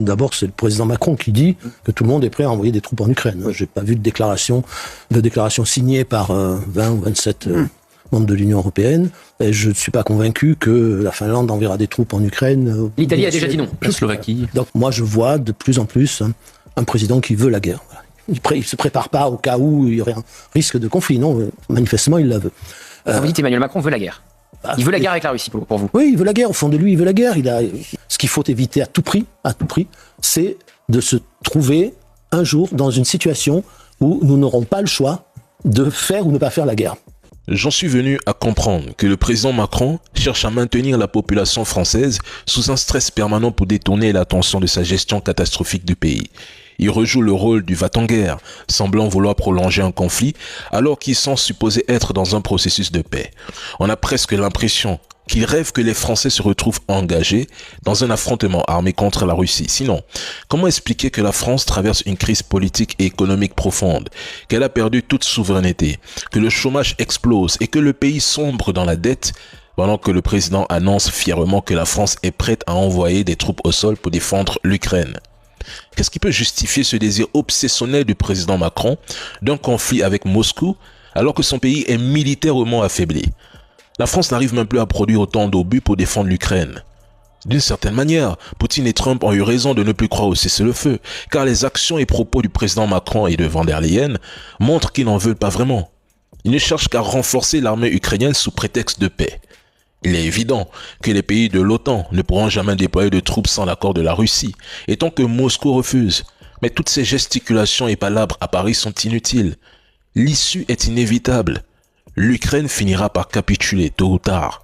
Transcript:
D'abord, c'est le président Macron qui dit que tout le monde est prêt à envoyer des troupes en Ukraine. J'ai pas vu de déclaration signée par 20 ou 27 membres de l'Union européenne. Et je ne suis pas convaincu que la Finlande enverra des troupes en Ukraine. L'Italie a déjà dit non. La Slovaquie. Donc moi, je vois de plus en plus un président qui veut la guerre. Voilà. Il se prépare pas au cas où il y aurait un risque de conflit. Non, manifestement, il la veut. Vous dites Emmanuel Macron veut la guerre. Il veut la guerre avec la Russie pour vous. Oui, il veut la guerre. Au fond de lui, il veut la guerre. Ce qu'il faut éviter à tout prix, c'est de se trouver un jour dans une situation où nous n'aurons pas le choix de faire ou ne pas faire la guerre. J'en suis venu à comprendre que le président Macron cherche à maintenir la population française sous un stress permanent pour détourner l'attention de sa gestion catastrophique du pays. Il rejoue le rôle du va-t-en-guerre, semblant vouloir prolonger un conflit alors qu'ils sont supposés être dans un processus de paix. On a presque l'impression qu'il rêve que les Français se retrouvent engagés dans un affrontement armé contre la Russie. Sinon, comment expliquer que la France traverse une crise politique et économique profonde, qu'elle a perdu toute souveraineté, que le chômage explose et que le pays sombre dans la dette, pendant que le président annonce fièrement que la France est prête à envoyer des troupes au sol pour défendre l'Ukraine? Qu'est-ce qui peut justifier ce désir obsessionnel du président Macron d'un conflit avec Moscou alors que son pays est militairement affaibli? La France n'arrive même plus à produire autant d'obus pour défendre l'Ukraine. D'une certaine manière, Poutine et Trump ont eu raison de ne plus croire au cessez-le-feu, car les actions et propos du président Macron et de von der Leyen montrent qu'ils n'en veulent pas vraiment. Ils ne cherchent qu'à renforcer l'armée ukrainienne sous prétexte de paix. Il est évident que les pays de l'OTAN ne pourront jamais déployer de troupes sans l'accord de la Russie, et tant que Moscou refuse. Mais toutes ces gesticulations et palabres à Paris sont inutiles. L'issue est inévitable. L'Ukraine finira par capituler tôt ou tard.